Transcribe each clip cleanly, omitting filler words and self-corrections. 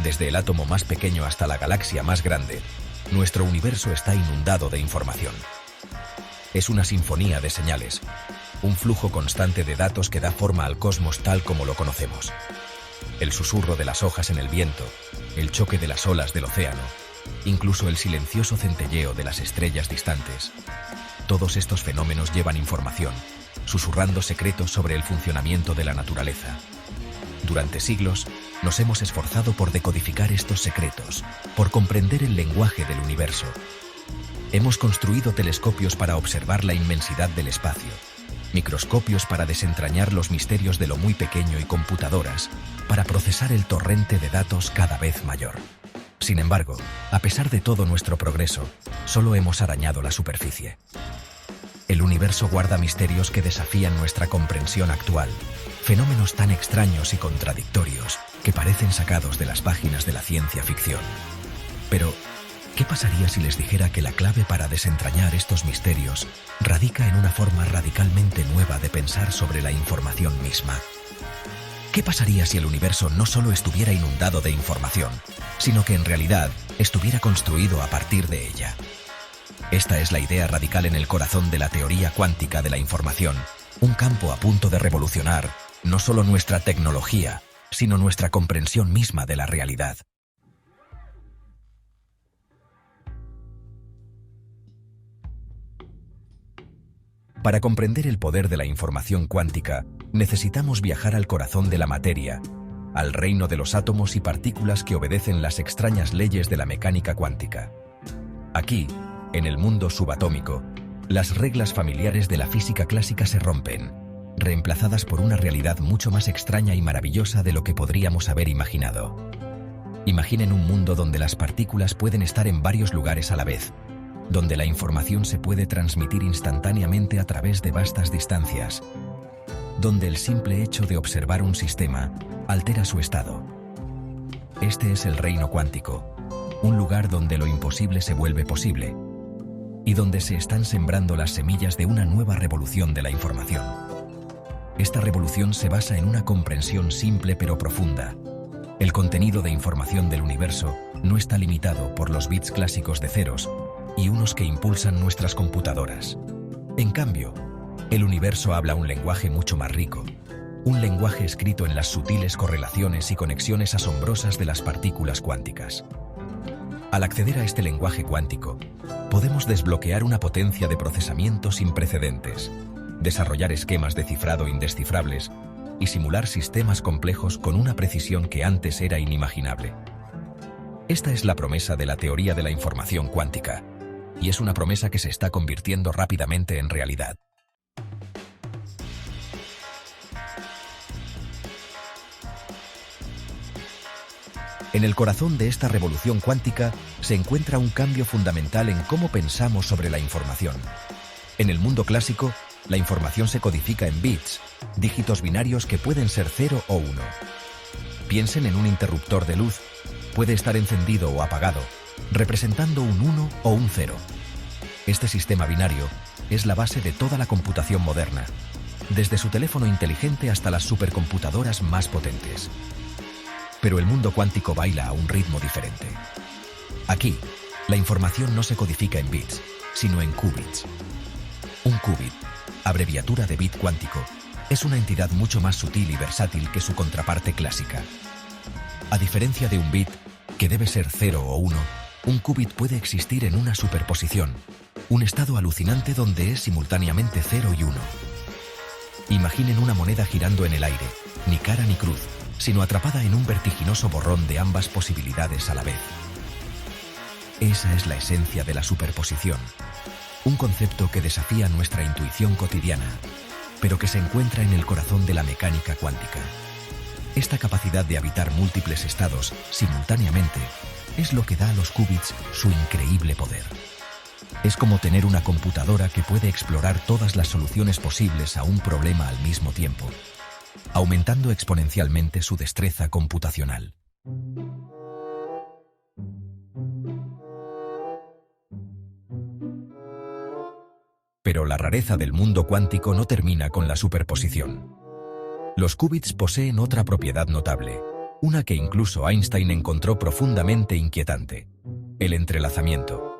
Desde el átomo más pequeño hasta la galaxia más grande, nuestro universo está inundado de información. Es una sinfonía de señales, un flujo constante de datos que da forma al cosmos tal como lo conocemos. El susurro de las hojas en el viento, el choque de las olas del océano, incluso el silencioso centelleo de las estrellas distantes. Todos estos fenómenos llevan información, susurrando secretos sobre el funcionamiento de la naturaleza. Durante siglos, nos hemos esforzado por decodificar estos secretos, por comprender el lenguaje del universo. Hemos construido telescopios para observar la inmensidad del espacio, microscopios para desentrañar los misterios de lo muy pequeño y computadoras para procesar el torrente de datos cada vez mayor. Sin embargo, a pesar de todo nuestro progreso, solo hemos arañado la superficie. El universo guarda misterios que desafían nuestra comprensión actual, fenómenos tan extraños y contradictorios que parecen sacados de las páginas de la ciencia ficción. Pero, ¿qué pasaría si les dijera que la clave para desentrañar estos misterios radica en una forma radicalmente nueva de pensar sobre la información misma? ¿Qué pasaría si el universo no solo estuviera inundado de información, sino que en realidad estuviera construido a partir de ella? Esta es la idea radical en el corazón de la teoría cuántica de la información, un campo a punto de revolucionar no solo nuestra tecnología, sino nuestra comprensión misma de la realidad. Para comprender el poder de la información cuántica, necesitamos viajar al corazón de la materia, al reino de los átomos y partículas que obedecen las extrañas leyes de la mecánica cuántica. Aquí, en el mundo subatómico, las reglas familiares de la física clásica se rompen, reemplazadas por una realidad mucho más extraña y maravillosa de lo que podríamos haber imaginado. Imaginen un mundo donde las partículas pueden estar en varios lugares a la vez, donde la información se puede transmitir instantáneamente a través de vastas distancias, donde el simple hecho de observar un sistema altera su estado. Este es el reino cuántico, un lugar donde lo imposible se vuelve posible, y donde se están sembrando las semillas de una nueva revolución de la información. Esta revolución se basa en una comprensión simple pero profunda. El contenido de información del universo no está limitado por los bits clásicos de ceros y unos que impulsan nuestras computadoras. En cambio, el universo habla un lenguaje mucho más rico, un lenguaje escrito en las sutiles correlaciones y conexiones asombrosas de las partículas cuánticas. Al acceder a este lenguaje cuántico, podemos desbloquear una potencia de procesamiento sin precedentes, desarrollar esquemas de cifrado indescifrables y simular sistemas complejos con una precisión que antes era inimaginable. Esta es la promesa de la teoría de la información cuántica, y es una promesa que se está convirtiendo rápidamente en realidad. En el corazón de esta revolución cuántica se encuentra un cambio fundamental en cómo pensamos sobre la información. En el mundo clásico, la información se codifica en bits, dígitos binarios que pueden ser 0 o 1. Piensen en un interruptor de luz, puede estar encendido o apagado, representando un 1 o un 0. Este sistema binario es la base de toda la computación moderna, desde su teléfono inteligente hasta las supercomputadoras más potentes. Pero el mundo cuántico baila a un ritmo diferente. Aquí, la información no se codifica en bits, sino en qubits. Un qubit, abreviatura de bit cuántico, es una entidad mucho más sutil y versátil que su contraparte clásica. A diferencia de un bit, que debe ser 0 o 1, un qubit puede existir en una superposición, un estado alucinante donde es simultáneamente 0 y 1. Imaginen una moneda girando en el aire, ni cara ni cruz, sino atrapada en un vertiginoso borrón de ambas posibilidades a la vez. Esa es la esencia de la superposición, un concepto que desafía nuestra intuición cotidiana, pero que se encuentra en el corazón de la mecánica cuántica. Esta capacidad de habitar múltiples estados simultáneamente es lo que da a los qubits su increíble poder. Es como tener una computadora que puede explorar todas las soluciones posibles a un problema al mismo tiempo, aumentando exponencialmente su destreza computacional. Pero la rareza del mundo cuántico no termina con la superposición. Los qubits poseen otra propiedad notable. una que incluso Einstein encontró profundamente inquietante: el entrelazamiento.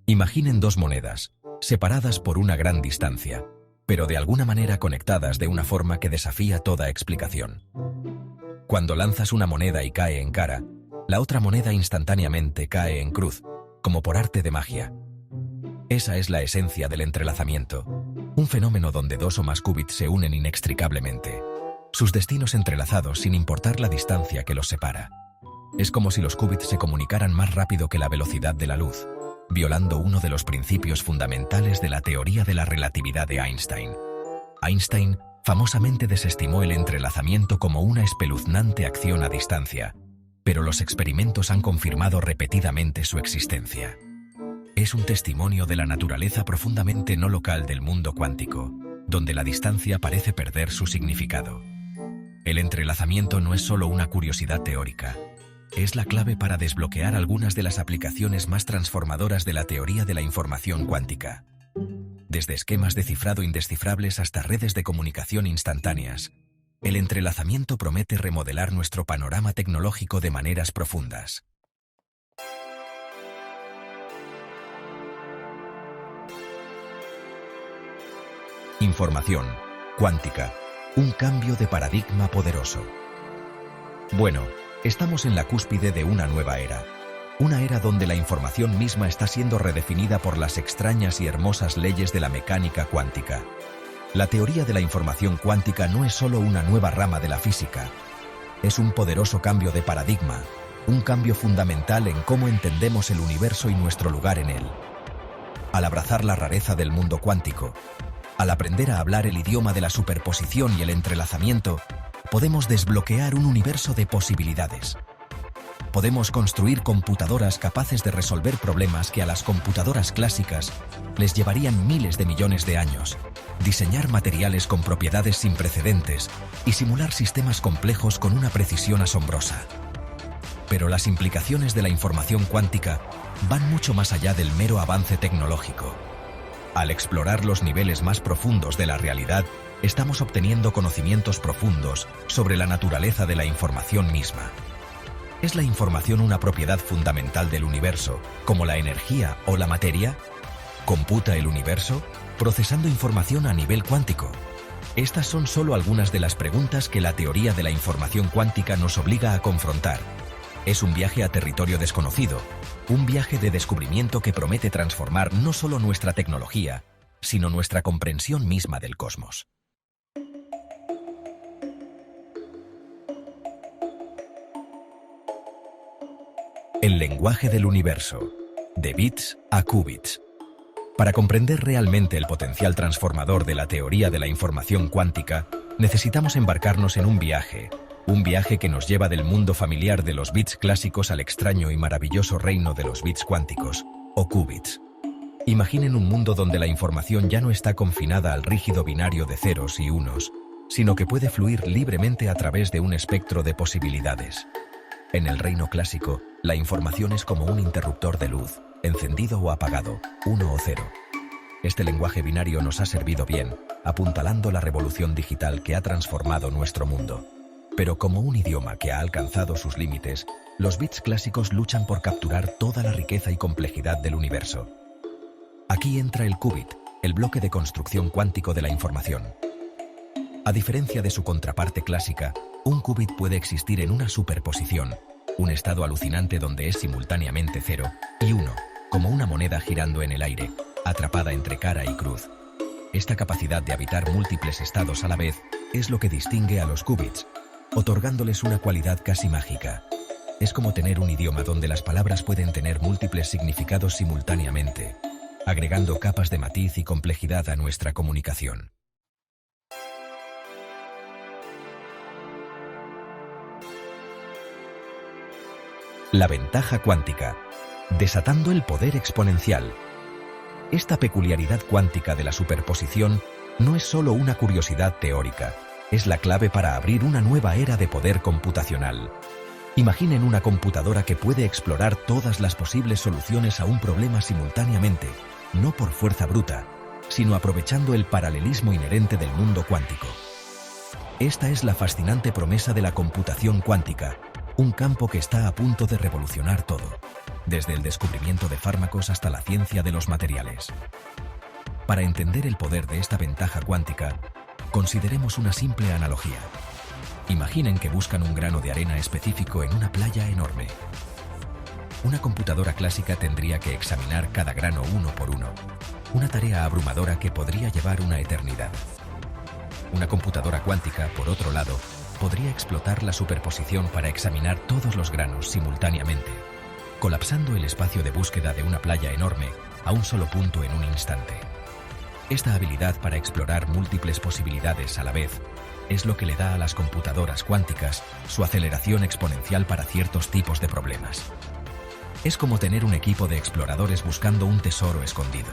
Imaginen dos monedas, separadas por una gran distancia, pero de alguna manera conectadas de una forma que desafía toda explicación. Cuando lanzas una moneda y cae en cara, la otra moneda instantáneamente cae en cruz, como por arte de magia. Esa es la esencia del entrelazamiento, un fenómeno donde dos o más qubits se unen inextricablemente, sus destinos entrelazados sin importar la distancia que los separa. Es como si los qubits se comunicaran más rápido que la velocidad de la luz, violando uno de los principios fundamentales de la teoría de la relatividad de Einstein. Einstein famosamente desestimó el entrelazamiento como una espeluznante acción a distancia, pero los experimentos han confirmado repetidamente su existencia. Es un testimonio de la naturaleza profundamente no local del mundo cuántico, donde la distancia parece perder su significado. El entrelazamiento no es solo una curiosidad teórica, es la clave para desbloquear algunas de las aplicaciones más transformadoras de la teoría de la información cuántica. Desde esquemas de cifrado indescifrables hasta redes de comunicación instantáneas, el entrelazamiento promete remodelar nuestro panorama tecnológico de maneras profundas. Información cuántica, un cambio de paradigma poderoso. Bueno, estamos en la cúspide de una nueva era. Una era donde la información misma está siendo redefinida por las extrañas y hermosas leyes de la mecánica cuántica. La teoría de la información cuántica no es solo una nueva rama de la física. Es un poderoso cambio de paradigma, un cambio fundamental en cómo entendemos el universo y nuestro lugar en él. Al abrazar la rareza del mundo cuántico, al aprender a hablar el idioma de la superposición y el entrelazamiento, podemos desbloquear un universo de posibilidades. Podemos construir computadoras capaces de resolver problemas que a las computadoras clásicas les llevarían miles de millones de años, diseñar materiales con propiedades sin precedentes y simular sistemas complejos con una precisión asombrosa. Pero las implicaciones de la información cuántica van mucho más allá del mero avance tecnológico. Al explorar los niveles más profundos de la realidad, estamos obteniendo conocimientos profundos sobre la naturaleza de la información misma. ¿Es la información una propiedad fundamental del universo, como la energía o la materia? ¿Computa el universo, procesando información a nivel cuántico? Estas son solo algunas de las preguntas que la teoría de la información cuántica nos obliga a confrontar. Es un viaje a territorio desconocido, un viaje de descubrimiento que promete transformar no solo nuestra tecnología, sino nuestra comprensión misma del cosmos. El lenguaje del universo, de bits a qubits. Para comprender realmente el potencial transformador de la teoría de la información cuántica, necesitamos embarcarnos en un viaje que nos lleva del mundo familiar de los bits clásicos al extraño y maravilloso reino de los bits cuánticos, o qubits. Imaginen un mundo donde la información ya no está confinada al rígido binario de ceros y unos, sino que puede fluir libremente a través de un espectro de posibilidades. En el reino clásico, la información es como un interruptor de luz, encendido o apagado, 1 o 0. Este lenguaje binario nos ha servido bien, apuntalando la revolución digital que ha transformado nuestro mundo. Pero como un idioma que ha alcanzado sus límites, los bits clásicos luchan por capturar toda la riqueza y complejidad del universo. Aquí entra el qubit, el bloque de construcción cuántico de la información. A diferencia de su contraparte clásica, un qubit puede existir en una superposición, un estado alucinante donde es simultáneamente 0 y 1, como una moneda girando en el aire, atrapada entre cara y cruz. Esta capacidad de habitar múltiples estados a la vez es lo que distingue a los qubits, otorgándoles una cualidad casi mágica. Es como tener un idioma donde las palabras pueden tener múltiples significados simultáneamente, agregando capas de matiz y complejidad a nuestra comunicación. La ventaja cuántica, desatando el poder exponencial. Esta peculiaridad cuántica de la superposición no es solo una curiosidad teórica, es la clave para abrir una nueva era de poder computacional. Imaginen una computadora que puede explorar todas las posibles soluciones a un problema simultáneamente, no por fuerza bruta, sino aprovechando el paralelismo inherente del mundo cuántico. Esta es la fascinante promesa de la computación cuántica, un campo que está a punto de revolucionar todo, desde el descubrimiento de fármacos hasta la ciencia de los materiales. Para entender el poder de esta ventaja cuántica, consideremos una simple analogía. Imaginen que buscan un grano de arena específico en una playa enorme. Una computadora clásica tendría que examinar cada grano uno por uno, una tarea abrumadora que podría llevar una eternidad. Una computadora cuántica, por otro lado, podría explotar la superposición para examinar todos los granos simultáneamente, colapsando el espacio de búsqueda de una playa enorme a un solo punto en un instante. Esta habilidad para explorar múltiples posibilidades a la vez es lo que le da a las computadoras cuánticas su aceleración exponencial para ciertos tipos de problemas. Es como tener un equipo de exploradores buscando un tesoro escondido.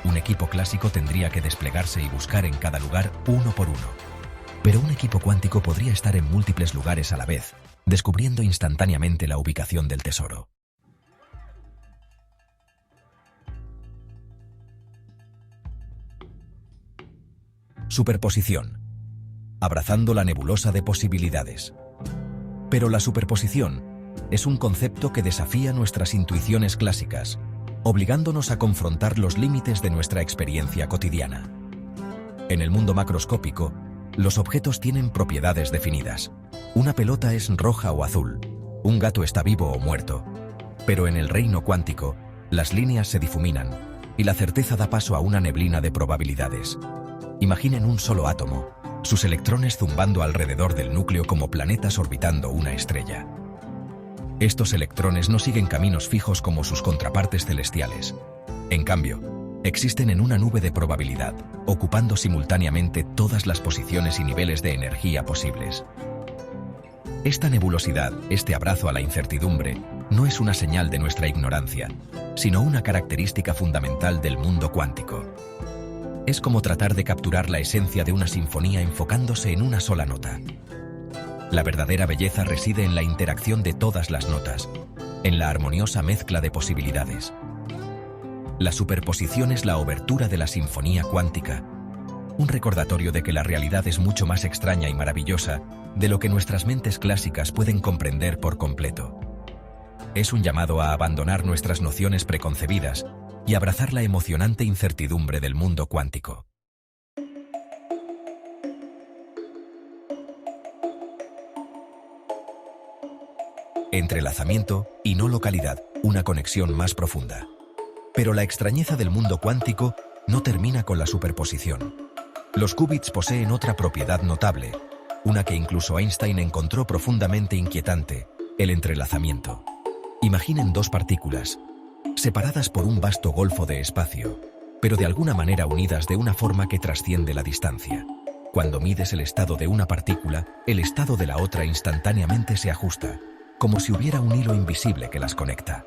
Un equipo clásico tendría que desplegarse y buscar en cada lugar uno por uno. Pero un equipo cuántico podría estar en múltiples lugares a la vez, descubriendo instantáneamente la ubicación del tesoro. Superposición. Abrazando la nebulosa de posibilidades. Pero la superposición es un concepto que desafía nuestras intuiciones clásicas, obligándonos a confrontar los límites de nuestra experiencia cotidiana. En el mundo macroscópico, los objetos tienen propiedades definidas. Una pelota es roja o azul, un gato está vivo o muerto. Pero en el reino cuántico, las líneas se difuminan y la certeza da paso a una neblina de probabilidades. Imaginen un solo átomo, sus electrones zumbando alrededor del núcleo como planetas orbitando una estrella. Estos electrones no siguen caminos fijos como sus contrapartes celestiales. En cambio, existen en una nube de probabilidad, ocupando simultáneamente todas las posiciones y niveles de energía posibles. Esta nebulosidad, este abrazo a la incertidumbre, no es una señal de nuestra ignorancia, sino una característica fundamental del mundo cuántico. Es como tratar de capturar la esencia de una sinfonía enfocándose en una sola nota. La verdadera belleza reside en la interacción de todas las notas, en la armoniosa mezcla de posibilidades. La superposición es la obertura de la sinfonía cuántica, un recordatorio de que la realidad es mucho más extraña y maravillosa de lo que nuestras mentes clásicas pueden comprender por completo. Es un llamado a abandonar nuestras nociones preconcebidas y abrazar la emocionante incertidumbre del mundo cuántico. Entrelazamiento y no localidad, una conexión más profunda. Pero la extrañeza del mundo cuántico no termina con la superposición. Los qubits poseen otra propiedad notable, una que incluso Einstein encontró profundamente inquietante: el entrelazamiento. Imaginen dos partículas, separadas por un vasto golfo de espacio, pero de alguna manera unidas de una forma que trasciende la distancia. Cuando mides el estado de una partícula, el estado de la otra instantáneamente se ajusta, como si hubiera un hilo invisible que las conecta.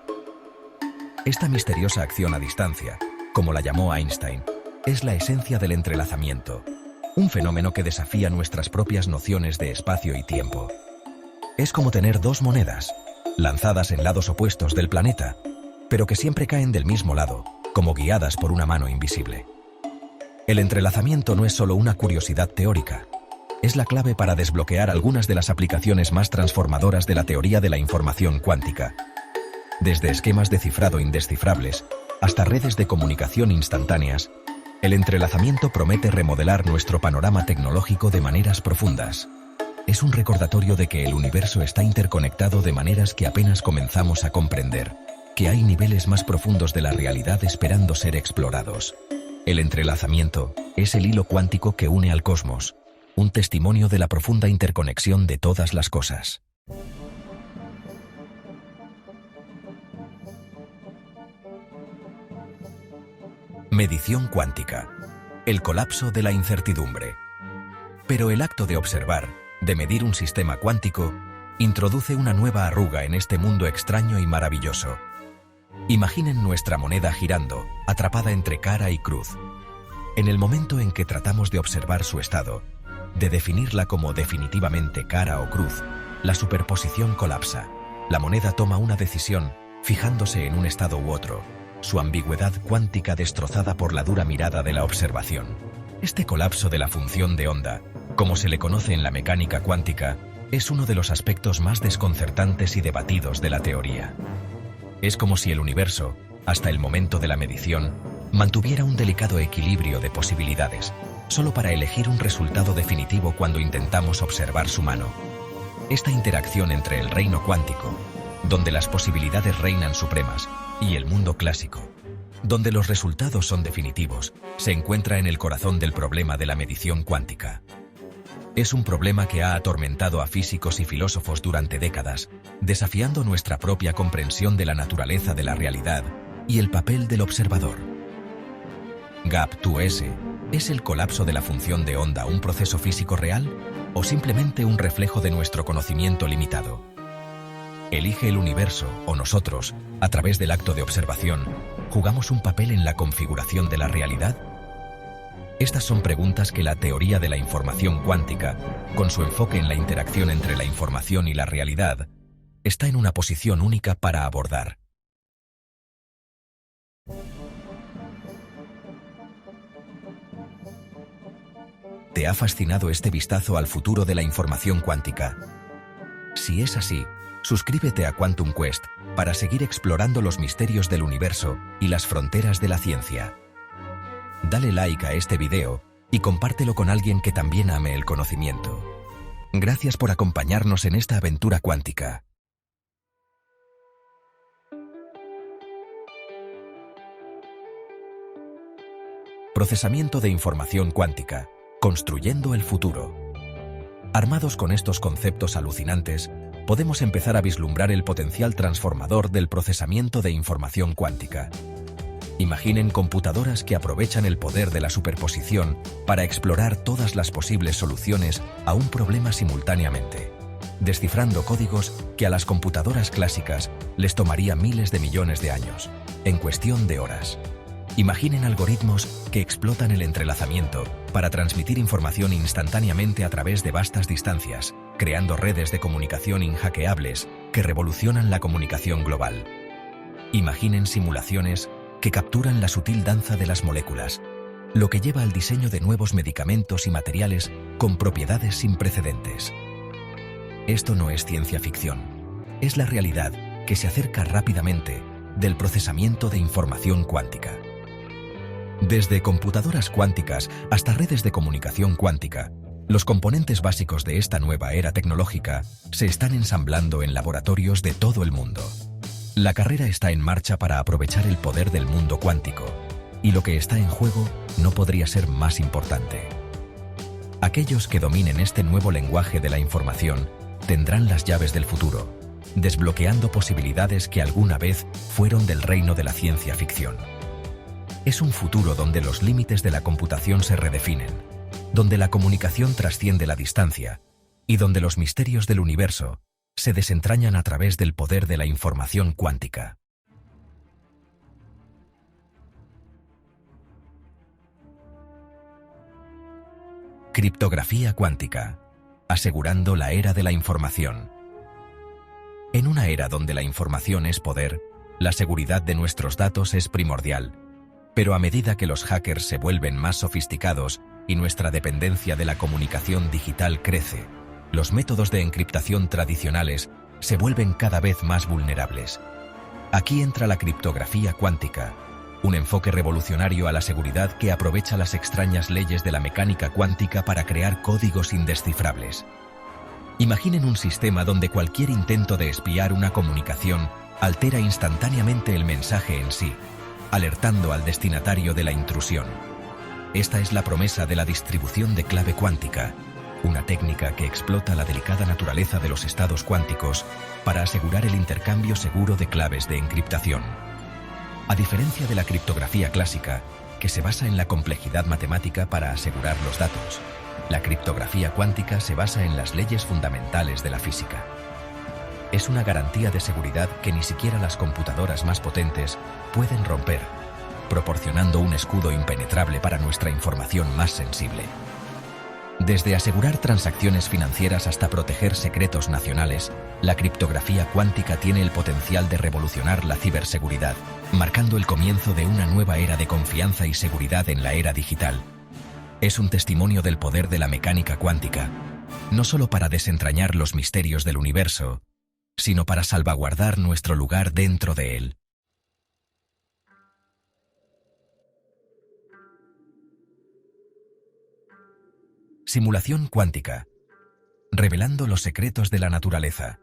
Esta misteriosa acción a distancia, como la llamó Einstein, es la esencia del entrelazamiento, un fenómeno que desafía nuestras propias nociones de espacio y tiempo. Es como tener dos monedas, lanzadas en lados opuestos del planeta, pero que siempre caen del mismo lado, como guiadas por una mano invisible. El entrelazamiento no es solo una curiosidad teórica, es la clave para desbloquear algunas de las aplicaciones más transformadoras de la teoría de la información cuántica. Desde esquemas de cifrado indescifrables hasta redes de comunicación instantáneas, el entrelazamiento promete remodelar nuestro panorama tecnológico de maneras profundas. Es un recordatorio de que el universo está interconectado de maneras que apenas comenzamos a comprender, que hay niveles más profundos de la realidad esperando ser explorados. El entrelazamiento es el hilo cuántico que une al cosmos, un testimonio de la profunda interconexión de todas las cosas. Medición cuántica. El colapso de la incertidumbre. Pero el acto de observar, de medir un sistema cuántico, introduce una nueva arruga en este mundo extraño y maravilloso. Imaginen nuestra moneda girando, atrapada entre cara y cruz. En el momento en que tratamos de observar su estado, de definirla como definitivamente cara o cruz, la superposición colapsa. La moneda toma una decisión, fijándose en un estado u otro, su ambigüedad cuántica destrozada por la dura mirada de la observación. Este colapso de la función de onda Como se le conoce en la mecánica cuántica, es uno de los aspectos más desconcertantes y debatidos de la teoría. Es como si el universo, hasta el momento de la medición, mantuviera un delicado equilibrio de posibilidades, solo para elegir un resultado definitivo cuando intentamos observar su mano. Esta interacción entre el reino cuántico, donde las posibilidades reinan supremas, y el mundo clásico, donde los resultados son definitivos, se encuentra en el corazón del problema de la medición cuántica. Es un problema que ha atormentado a físicos y filósofos durante décadas, desafiando nuestra propia comprensión de la naturaleza de la realidad y el papel del observador. Gap-2S, ¿es el colapso de la función de onda un proceso físico real o simplemente un reflejo de nuestro conocimiento limitado? ¿Elige el universo o nosotros, a través del acto de observación, jugamos un papel en la configuración de la realidad? Estas son preguntas que la teoría de la información cuántica, con su enfoque en la interacción entre la información y la realidad, está en una posición única para abordar. ¿Te ha fascinado este vistazo al futuro de la información cuántica? Si es así, suscríbete a Quantum Quest para seguir explorando los misterios del universo y las fronteras de la ciencia. Dale like a este video y compártelo con alguien que también ame el conocimiento. Gracias por acompañarnos en esta aventura cuántica. Procesamiento de información cuántica, construyendo el futuro. Armados con estos conceptos alucinantes, podemos empezar a vislumbrar el potencial transformador del procesamiento de información cuántica. Imaginen computadoras que aprovechan el poder de la superposición para explorar todas las posibles soluciones a un problema simultáneamente, descifrando códigos que a las computadoras clásicas les tomaría miles de millones de años, en cuestión de horas. Imaginen algoritmos que explotan el entrelazamiento para transmitir información instantáneamente a través de vastas distancias, creando redes de comunicación inhackeables que revolucionan la comunicación global. Imaginen simulaciones que capturan la sutil danza de las moléculas, lo que lleva al diseño de nuevos medicamentos y materiales con propiedades sin precedentes. Esto no es ciencia ficción, es la realidad que se acerca rápidamente del procesamiento de información cuántica. Desde computadoras cuánticas hasta redes de comunicación cuántica, los componentes básicos de esta nueva era tecnológica se están ensamblando en laboratorios de todo el mundo. La carrera está en marcha para aprovechar el poder del mundo cuántico, y lo que está en juego no podría ser más importante. Aquellos que dominen este nuevo lenguaje de la información tendrán las llaves del futuro, desbloqueando posibilidades que alguna vez fueron del reino de la ciencia ficción. Es un futuro donde los límites de la computación se redefinen, donde la comunicación trasciende la distancia y donde los misterios del universo se desentrañan a través del poder de la información cuántica. Criptografía cuántica, asegurando la era de la información. En una era donde la información es poder, la seguridad de nuestros datos es primordial, pero a medida que los hackers se vuelven más sofisticados y nuestra dependencia de la comunicación digital crece, los métodos de encriptación tradicionales se vuelven cada vez más vulnerables. Aquí entra la criptografía cuántica, un enfoque revolucionario a la seguridad que aprovecha las extrañas leyes de la mecánica cuántica para crear códigos indescifrables. Imaginen un sistema donde cualquier intento de espiar una comunicación altera instantáneamente el mensaje en sí, alertando al destinatario de la intrusión. Esta es la promesa de la distribución de clave cuántica, una técnica que explota la delicada naturaleza de los estados cuánticos para asegurar el intercambio seguro de claves de encriptación. A diferencia de la criptografía clásica, que se basa en la complejidad matemática para asegurar los datos, la criptografía cuántica se basa en las leyes fundamentales de la física. Es una garantía de seguridad que ni siquiera las computadoras más potentes pueden romper, proporcionando un escudo impenetrable para nuestra información más sensible. Desde asegurar transacciones financieras hasta proteger secretos nacionales, la criptografía cuántica tiene el potencial de revolucionar la ciberseguridad, marcando el comienzo de una nueva era de confianza y seguridad en la era digital. Es un testimonio del poder de la mecánica cuántica, no solo para desentrañar los misterios del universo, sino para salvaguardar nuestro lugar dentro de él. Simulación cuántica. Revelando los secretos de la naturaleza.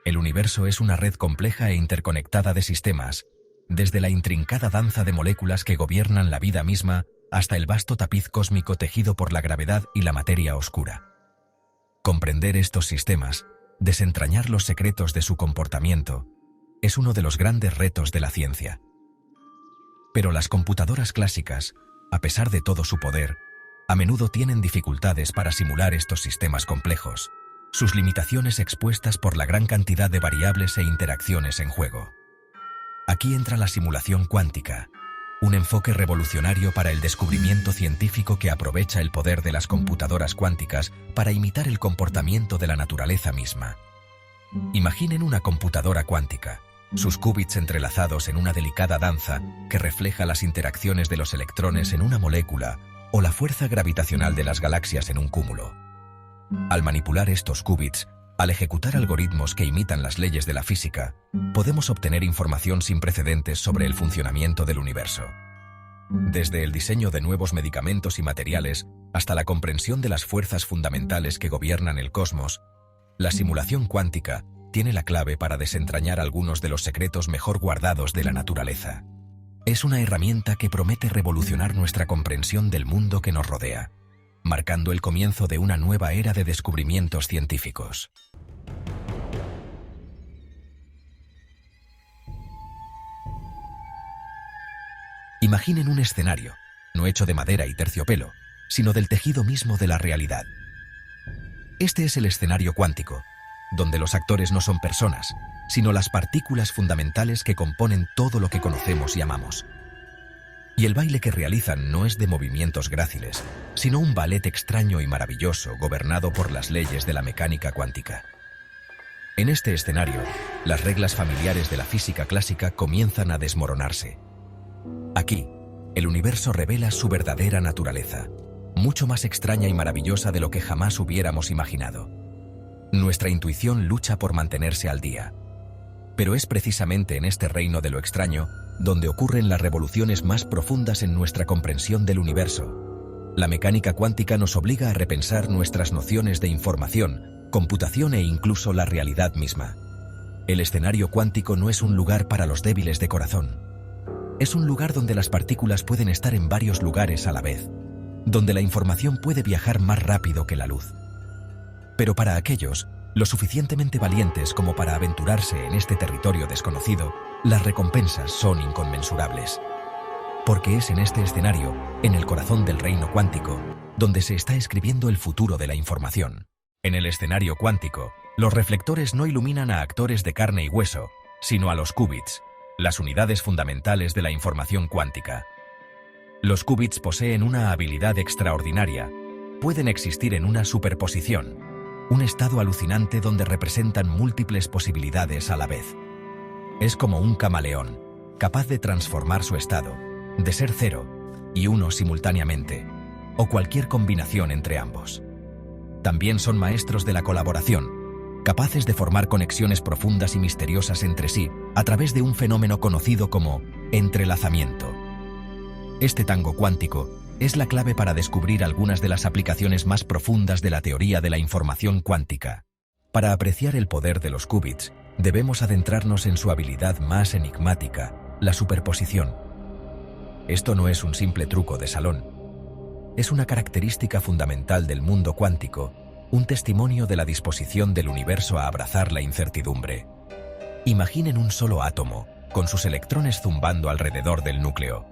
El universo es una red compleja e interconectada de sistemas, desde la intrincada danza de moléculas que gobiernan la vida misma hasta el vasto tapiz cósmico tejido por la gravedad y la materia oscura. Comprender estos sistemas, desentrañar los secretos de su comportamiento, es uno de los grandes retos de la ciencia. Pero las computadoras clásicas, a pesar de todo su poder, a menudo tienen dificultades para simular estos sistemas complejos, sus limitaciones expuestas por la gran cantidad de variables e interacciones en juego. Aquí entra la simulación cuántica, un enfoque revolucionario para el descubrimiento científico que aprovecha el poder de las computadoras cuánticas para imitar el comportamiento de la naturaleza misma. Imaginen una computadora cuántica, sus qubits entrelazados en una delicada danza que refleja las interacciones de los electrones en una molécula o la fuerza gravitacional de las galaxias en un cúmulo. Al manipular estos qubits, al ejecutar algoritmos que imitan las leyes de la física, podemos obtener información sin precedentes sobre el funcionamiento del universo. Desde el diseño de nuevos medicamentos y materiales hasta la comprensión de las fuerzas fundamentales que gobiernan el cosmos, la simulación cuántica tiene la clave para desentrañar algunos de los secretos mejor guardados de la naturaleza. Es una herramienta que promete revolucionar nuestra comprensión del mundo que nos rodea, marcando el comienzo de una nueva era de descubrimientos científicos. Imaginen un escenario, no hecho de madera y terciopelo, sino del tejido mismo de la realidad. Este es el escenario cuántico, donde los actores no son personas, sino las partículas fundamentales que componen todo lo que conocemos y amamos. Y el baile que realizan no es de movimientos gráciles, sino un ballet extraño y maravilloso gobernado por las leyes de la mecánica cuántica. En este escenario, las reglas familiares de la física clásica comienzan a desmoronarse. Aquí, el universo revela su verdadera naturaleza, mucho más extraña y maravillosa de lo que jamás hubiéramos imaginado. Nuestra intuición lucha por mantenerse al día. Pero es precisamente en este reino de lo extraño donde ocurren las revoluciones más profundas en nuestra comprensión del universo. La mecánica cuántica nos obliga a repensar nuestras nociones de información, computación e incluso la realidad misma. El escenario cuántico no es un lugar para los débiles de corazón. Es un lugar donde las partículas pueden estar en varios lugares a la vez, donde la información puede viajar más rápido que la luz. Pero para aquellos lo suficientemente valientes como para aventurarse en este territorio desconocido, las recompensas son inconmensurables. Porque es en este escenario, en el corazón del reino cuántico, donde se está escribiendo el futuro de la información. En el escenario cuántico, los reflectores no iluminan a actores de carne y hueso, sino a los qubits, las unidades fundamentales de la información cuántica. Los qubits poseen una habilidad extraordinaria. Pueden existir en una superposición, un estado alucinante donde representan múltiples posibilidades a la vez. Es como un camaleón, capaz de transformar su estado, de ser 0 y 1 simultáneamente, o cualquier combinación entre ambos. También son maestros de la colaboración, capaces de formar conexiones profundas y misteriosas entre sí a través de un fenómeno conocido como entrelazamiento. Este tango cuántico es la clave para descubrir algunas de las aplicaciones más profundas de la teoría de la información cuántica. Para apreciar el poder de los qubits, debemos adentrarnos en su habilidad más enigmática, la superposición. Esto no es un simple truco de salón. Es una característica fundamental del mundo cuántico, un testimonio de la disposición del universo a abrazar la incertidumbre. Imaginen un solo átomo, con sus electrones zumbando alrededor del núcleo.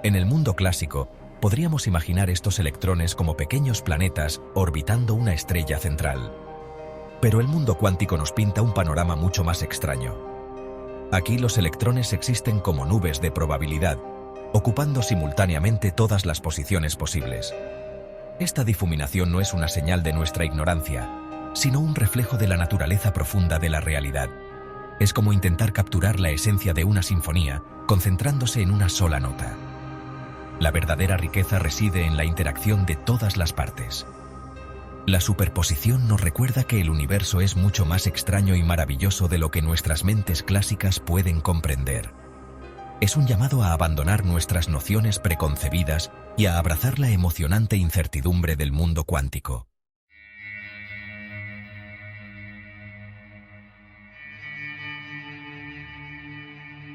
En el mundo clásico, podríamos imaginar estos electrones como pequeños planetas orbitando una estrella central. Pero el mundo cuántico nos pinta un panorama mucho más extraño. Aquí los electrones existen como nubes de probabilidad, ocupando simultáneamente todas las posiciones posibles. Esta difuminación no es una señal de nuestra ignorancia, sino un reflejo de la naturaleza profunda de la realidad. Es como intentar capturar la esencia de una sinfonía, concentrándose en una sola nota. La verdadera riqueza reside en la interacción de todas las partes. La superposición nos recuerda que el universo es mucho más extraño y maravilloso de lo que nuestras mentes clásicas pueden comprender. Es un llamado a abandonar nuestras nociones preconcebidas y a abrazar la emocionante incertidumbre del mundo cuántico.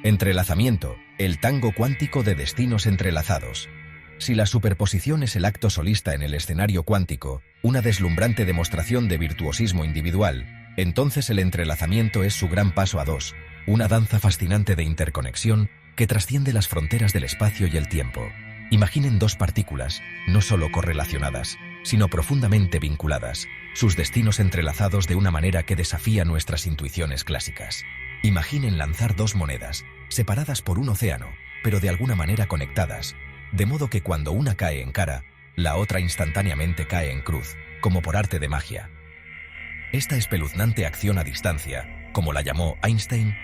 Entrelazamiento, el tango cuántico de destinos entrelazados. Si la superposición es el acto solista en el escenario cuántico, una deslumbrante demostración de virtuosismo individual, entonces el entrelazamiento es su gran paso a dos, una danza fascinante de interconexión que trasciende las fronteras del espacio y el tiempo. Imaginen dos partículas, no solo correlacionadas, sino profundamente vinculadas, sus destinos entrelazados de una manera que desafía nuestras intuiciones clásicas. Imaginen lanzar dos monedas, separadas por un océano, pero de alguna manera conectadas, de modo que cuando una cae en cara, la otra instantáneamente cae en cruz, como por arte de magia. Esta espeluznante acción a distancia, como la llamó Einstein,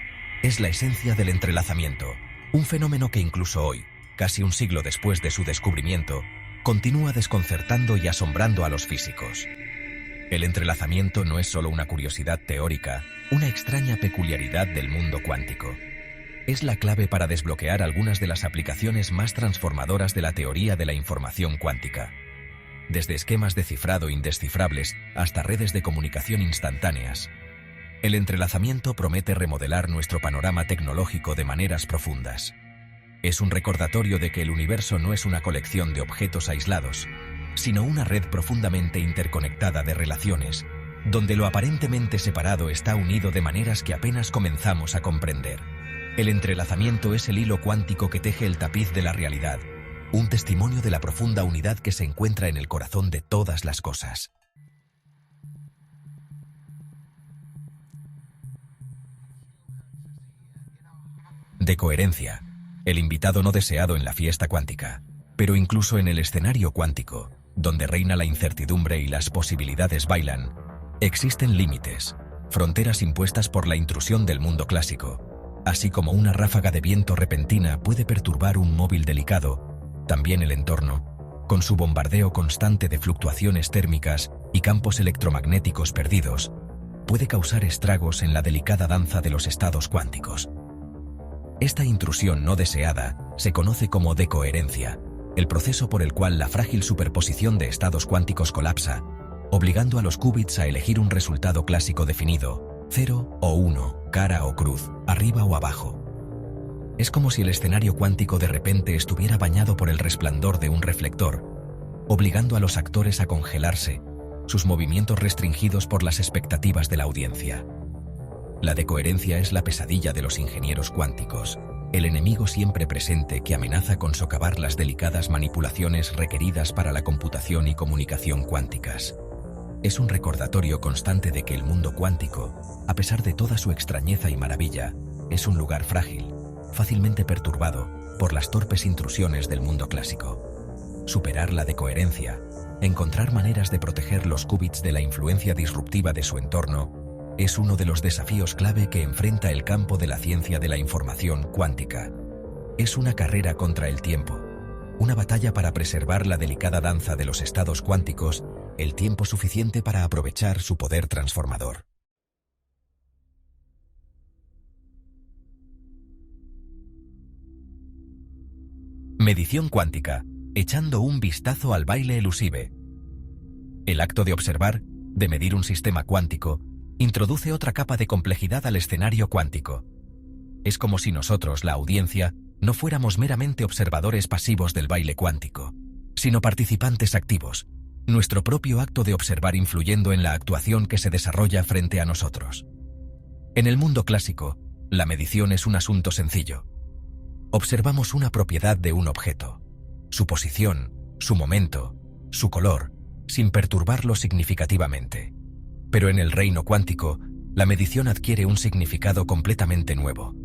es la esencia del entrelazamiento, un fenómeno que incluso hoy, casi un siglo después de su descubrimiento, continúa desconcertando y asombrando a los físicos. El entrelazamiento no es solo una curiosidad teórica, una extraña peculiaridad del mundo cuántico. Es la clave para desbloquear algunas de las aplicaciones más transformadoras de la teoría de la información cuántica. Desde esquemas de cifrado indescifrables hasta redes de comunicación instantáneas. El entrelazamiento promete remodelar nuestro panorama tecnológico de maneras profundas. Es un recordatorio de que el universo no es una colección de objetos aislados, sino una red profundamente interconectada de relaciones, donde lo aparentemente separado está unido de maneras que apenas comenzamos a comprender. El entrelazamiento es el hilo cuántico que teje el tapiz de la realidad, un testimonio de la profunda unidad que se encuentra en el corazón de todas las cosas. Decoherencia, el invitado no deseado en la fiesta cuántica, pero incluso en el escenario cuántico, donde reina la incertidumbre y las posibilidades bailan, existen límites, fronteras impuestas por la intrusión del mundo clásico. Así como una ráfaga de viento repentina puede perturbar un móvil delicado, también el entorno, con su bombardeo constante de fluctuaciones térmicas y campos electromagnéticos perdidos, puede causar estragos en la delicada danza de los estados cuánticos. Esta intrusión no deseada se conoce como decoherencia, el proceso por el cual la frágil superposición de estados cuánticos colapsa, obligando a los qubits a elegir un resultado clásico definido, 0 o 1, cara o cruz, arriba o abajo. Es como si el escenario cuántico de repente estuviera bañado por el resplandor de un reflector, obligando a los actores a congelarse, sus movimientos restringidos por las expectativas de la audiencia. La decoherencia es la pesadilla de los ingenieros cuánticos, el enemigo siempre presente que amenaza con socavar las delicadas manipulaciones requeridas para la computación y comunicación cuánticas. Es un recordatorio constante de que el mundo cuántico, a pesar de toda su extrañeza y maravilla, es un lugar frágil, fácilmente perturbado por las torpes intrusiones del mundo clásico. Superar la decoherencia, encontrar maneras de proteger los qubits de la influencia disruptiva de su entorno, es uno de los desafíos clave que enfrenta el campo de la ciencia de la información cuántica. Es una carrera contra el tiempo, una batalla para preservar la delicada danza de los estados cuánticos el tiempo suficiente para aprovechar su poder transformador. Medición cuántica, echando un vistazo al baile elusive. El acto de observar, de medir un sistema cuántico, introduce otra capa de complejidad al escenario cuántico. Es como si nosotros, la audiencia, no fuéramos meramente observadores pasivos del baile cuántico, sino participantes activos, nuestro propio acto de observar influyendo en la actuación que se desarrolla frente a nosotros. En el mundo clásico, la medición es un asunto sencillo. Observamos una propiedad de un objeto, su posición, su momento, su color, sin perturbarlo significativamente. Pero en el reino cuántico, la medición adquiere un significado completamente nuevo.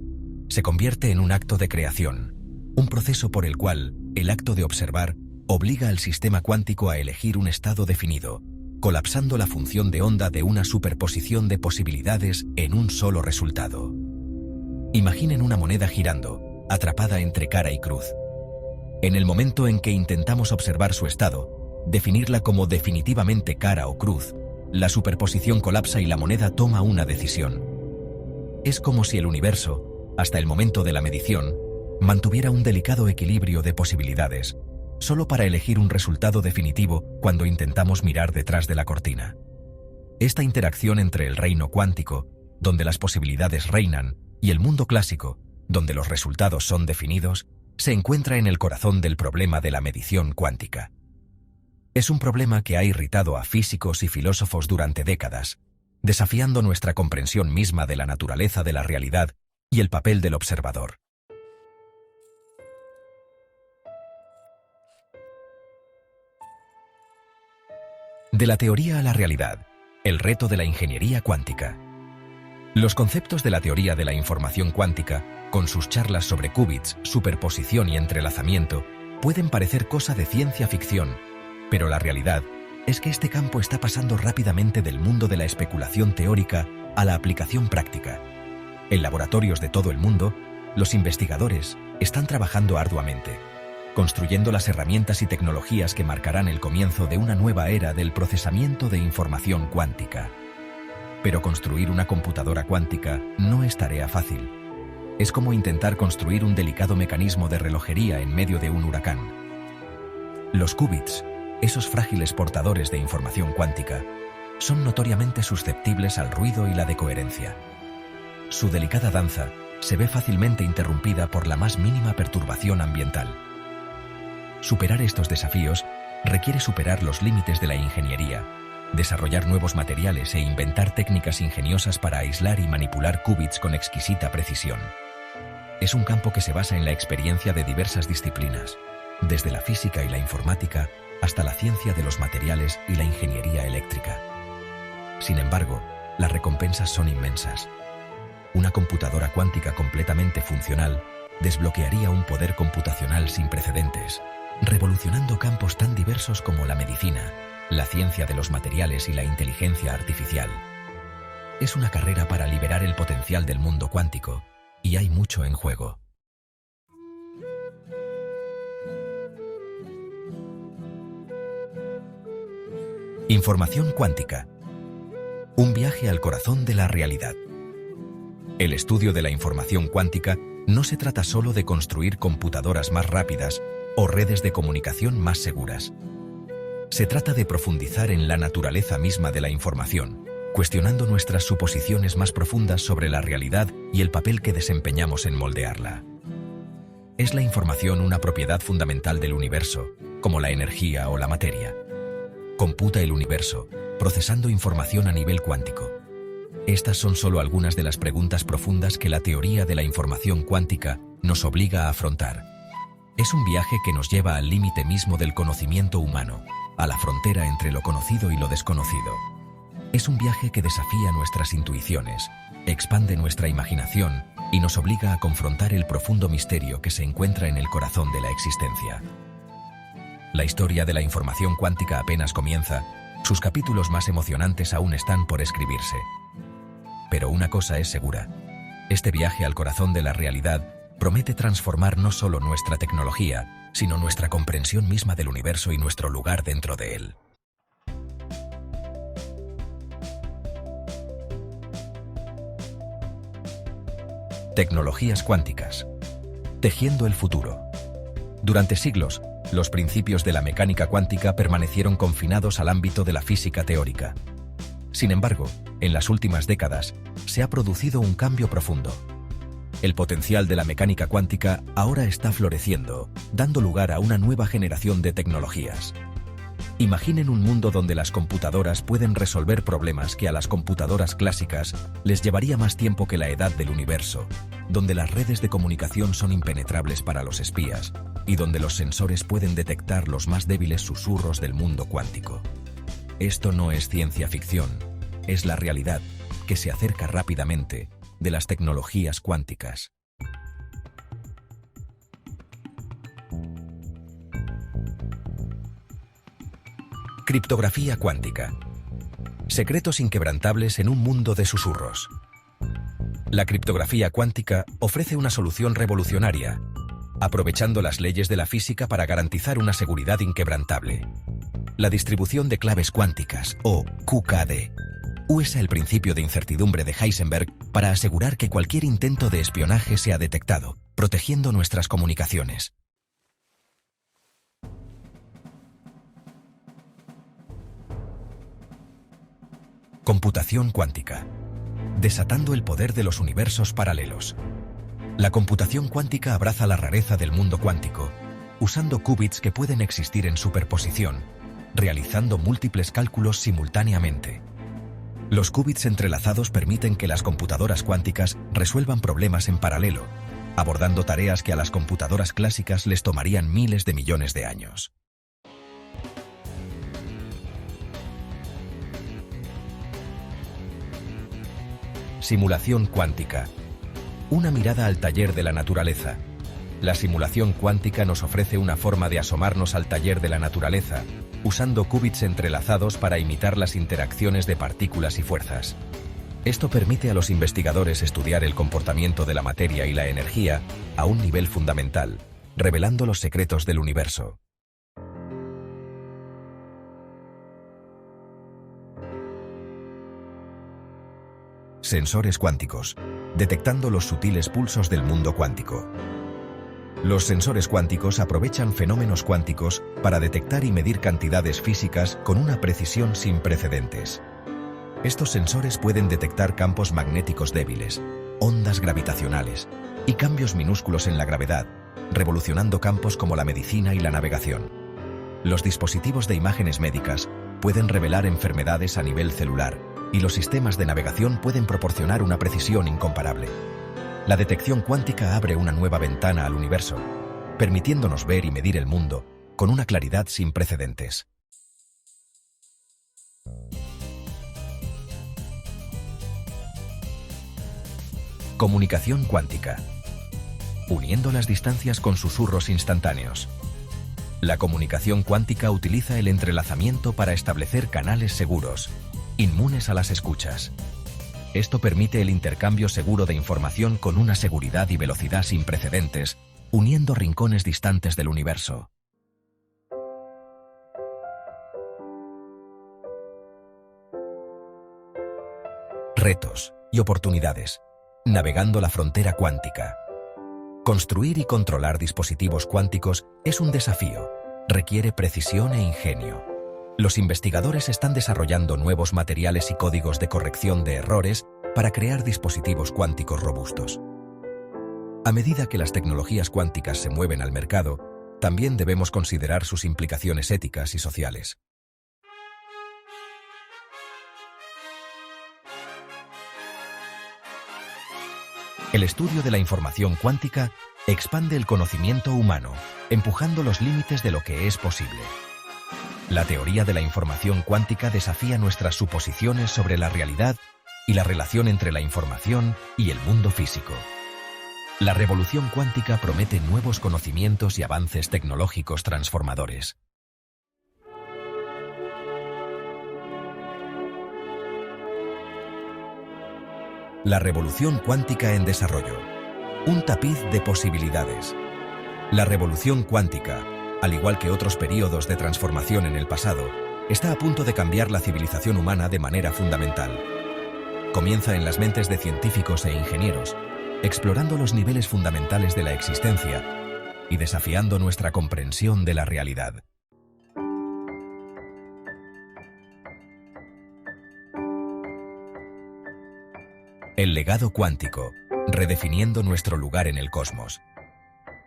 Se convierte en un acto de creación, un proceso por el cual el acto de observar obliga al sistema cuántico a elegir un estado definido, colapsando la función de onda de una superposición de posibilidades en un solo resultado. Imaginen una moneda girando, atrapada entre cara y cruz. En el momento en que intentamos observar su estado, definirla como definitivamente cara o cruz, la superposición colapsa y la moneda toma una decisión. Es como si el universo, hasta el momento de la medición, mantuviera un delicado equilibrio de posibilidades, solo para elegir un resultado definitivo cuando intentamos mirar detrás de la cortina. Esta interacción entre el reino cuántico, donde las posibilidades reinan, y el mundo clásico, donde los resultados son definidos, se encuentra en el corazón del problema de la medición cuántica. Es un problema que ha irritado a físicos y filósofos durante décadas, desafiando nuestra comprensión misma de la naturaleza de la realidad y el papel del observador. De la teoría a la realidad, el reto de la ingeniería cuántica. Los conceptos de la teoría de la información cuántica, con sus charlas sobre qubits, superposición y entrelazamiento, pueden parecer cosa de ciencia ficción, pero la realidad es que este campo está pasando rápidamente del mundo de la especulación teórica a la aplicación práctica. En laboratorios de todo el mundo, los investigadores están trabajando arduamente, construyendo las herramientas y tecnologías que marcarán el comienzo de una nueva era del procesamiento de información cuántica. Pero construir una computadora cuántica no es tarea fácil. Es como intentar construir un delicado mecanismo de relojería en medio de un huracán. Los qubits, esos frágiles portadores de información cuántica, son notoriamente susceptibles al ruido y la decoherencia. Su delicada danza se ve fácilmente interrumpida por la más mínima perturbación ambiental. Superar estos desafíos requiere superar los límites de la ingeniería, desarrollar nuevos materiales e inventar técnicas ingeniosas para aislar y manipular qubits con exquisita precisión. Es un campo que se basa en la experiencia de diversas disciplinas, desde la física y la informática hasta la ciencia de los materiales y la ingeniería eléctrica. Sin embargo, las recompensas son inmensas. Una computadora cuántica completamente funcional desbloquearía un poder computacional sin precedentes, revolucionando campos tan diversos como la medicina, la ciencia de los materiales y la inteligencia artificial. Es una carrera para liberar el potencial del mundo cuántico, y hay mucho en juego. Información cuántica. Un viaje al corazón de la realidad. El estudio de la información cuántica no se trata solo de construir computadoras más rápidas o redes de comunicación más seguras. Se trata de profundizar en la naturaleza misma de la información, cuestionando nuestras suposiciones más profundas sobre la realidad y el papel que desempeñamos en moldearla. ¿Es la información una propiedad fundamental del universo, como la energía o la materia? Computa el universo, procesando información a nivel cuántico. Estas son solo algunas de las preguntas profundas que la teoría de la información cuántica nos obliga a afrontar. Es un viaje que nos lleva al límite mismo del conocimiento humano, a la frontera entre lo conocido y lo desconocido. Es un viaje que desafía nuestras intuiciones, expande nuestra imaginación y nos obliga a confrontar el profundo misterio que se encuentra en el corazón de la existencia. La historia de la información cuántica apenas comienza, sus capítulos más emocionantes aún están por escribirse. Pero una cosa es segura: este viaje al corazón de la realidad promete transformar no solo nuestra tecnología, sino nuestra comprensión misma del universo y nuestro lugar dentro de él. Tecnologías cuánticas. Tejiendo el futuro. Durante siglos, los principios de la mecánica cuántica permanecieron confinados al ámbito de la física teórica. Sin embargo, en las últimas décadas, se ha producido un cambio profundo. El potencial de la mecánica cuántica ahora está floreciendo, dando lugar a una nueva generación de tecnologías. Imaginen un mundo donde las computadoras pueden resolver problemas que a las computadoras clásicas les llevaría más tiempo que la edad del universo, donde las redes de comunicación son impenetrables para los espías y donde los sensores pueden detectar los más débiles susurros del mundo cuántico. Esto no es ciencia ficción, es la realidad que se acerca rápidamente de las tecnologías cuánticas. Criptografía cuántica. Secretos inquebrantables en un mundo de susurros. La criptografía cuántica ofrece una solución revolucionaria. aprovechando las leyes de la física para garantizar una seguridad inquebrantable. La distribución de claves cuánticas, o QKD, usa el principio de incertidumbre de Heisenberg para asegurar que cualquier intento de espionaje sea detectado, protegiendo nuestras comunicaciones. Computación cuántica. Desatando el poder de los universos paralelos. La computación cuántica abraza la rareza del mundo cuántico, usando qubits que pueden existir en superposición, realizando múltiples cálculos simultáneamente. Los qubits entrelazados permiten que las computadoras cuánticas resuelvan problemas en paralelo, abordando tareas que a las computadoras clásicas les tomarían miles de millones de años. Simulación cuántica. Una mirada al taller de la naturaleza. La simulación cuántica nos ofrece una forma de asomarnos al taller de la naturaleza, usando qubits entrelazados para imitar las interacciones de partículas y fuerzas. Esto permite a los investigadores estudiar el comportamiento de la materia y la energía a un nivel fundamental, revelando los secretos del universo. Sensores cuánticos, detectando los sutiles pulsos del mundo cuántico. Los sensores cuánticos aprovechan fenómenos cuánticos para detectar y medir cantidades físicas con una precisión sin precedentes. Estos sensores pueden detectar campos magnéticos débiles, ondas gravitacionales y cambios minúsculos en la gravedad, revolucionando campos como la medicina y la navegación. Los dispositivos de imágenes médicas pueden revelar enfermedades a nivel celular, y los sistemas de navegación pueden proporcionar una precisión incomparable. La detección cuántica abre una nueva ventana al universo, permitiéndonos ver y medir el mundo con una claridad sin precedentes. Comunicación cuántica. Uniendo las distancias con susurros instantáneos. La comunicación cuántica utiliza el entrelazamiento para establecer canales seguros, inmunes a las escuchas. Esto permite el intercambio seguro de información con una seguridad y velocidad sin precedentes, uniendo rincones distantes del universo. Retos y oportunidades. Navegando la frontera cuántica. Construir y controlar dispositivos cuánticos es un desafío. Requiere precisión e ingenio. Los investigadores están desarrollando nuevos materiales y códigos de corrección de errores para crear dispositivos cuánticos robustos. A medida que las tecnologías cuánticas se mueven al mercado, también debemos considerar sus implicaciones éticas y sociales. El estudio de la información cuántica expande el conocimiento humano, empujando los límites de lo que es posible. La teoría de la información cuántica desafía nuestras suposiciones sobre la realidad y la relación entre la información y el mundo físico. La revolución cuántica promete nuevos conocimientos y avances tecnológicos transformadores. La revolución cuántica en desarrollo. Un tapiz de posibilidades. La revolución cuántica, al igual que otros períodos de transformación en el pasado, está a punto de cambiar la civilización humana de manera fundamental. Comienza en las mentes de científicos e ingenieros, explorando los niveles fundamentales de la existencia y desafiando nuestra comprensión de la realidad. El legado cuántico, redefiniendo nuestro lugar en el cosmos.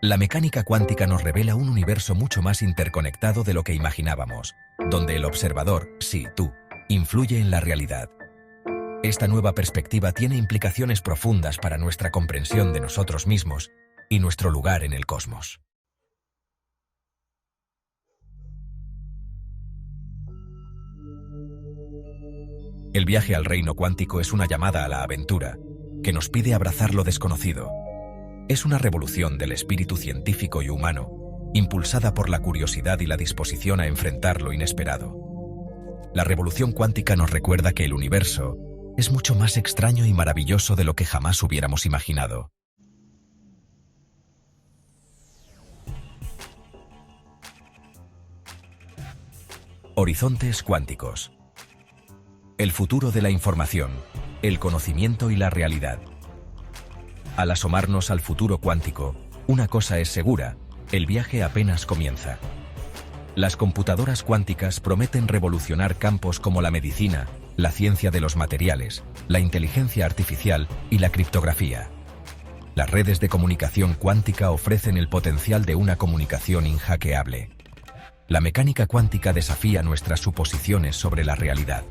La mecánica cuántica nos revela un universo mucho más interconectado de lo que imaginábamos, donde el observador, sí, tú, influye en la realidad. Esta nueva perspectiva tiene implicaciones profundas para nuestra comprensión de nosotros mismos y nuestro lugar en el cosmos. El viaje al reino cuántico es una llamada a la aventura, que nos pide abrazar lo desconocido. Es una revolución del espíritu científico y humano, impulsada por la curiosidad y la disposición a enfrentar lo inesperado. La revolución cuántica nos recuerda que el universo es mucho más extraño y maravilloso de lo que jamás hubiéramos imaginado. Horizontes cuánticos. El futuro de la información, el conocimiento y la realidad. Al asomarnos al futuro cuántico, una cosa es segura: el viaje apenas comienza. Las computadoras cuánticas prometen revolucionar campos como la medicina, la ciencia de los materiales, la inteligencia artificial y la criptografía. Las redes de comunicación cuántica ofrecen el potencial de una comunicación inhackeable. La mecánica cuántica desafía nuestras suposiciones sobre la realidad.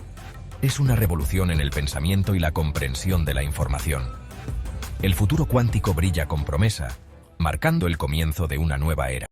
Es una revolución en el pensamiento y la comprensión de la información. El futuro cuántico brilla con promesa, marcando el comienzo de una nueva era.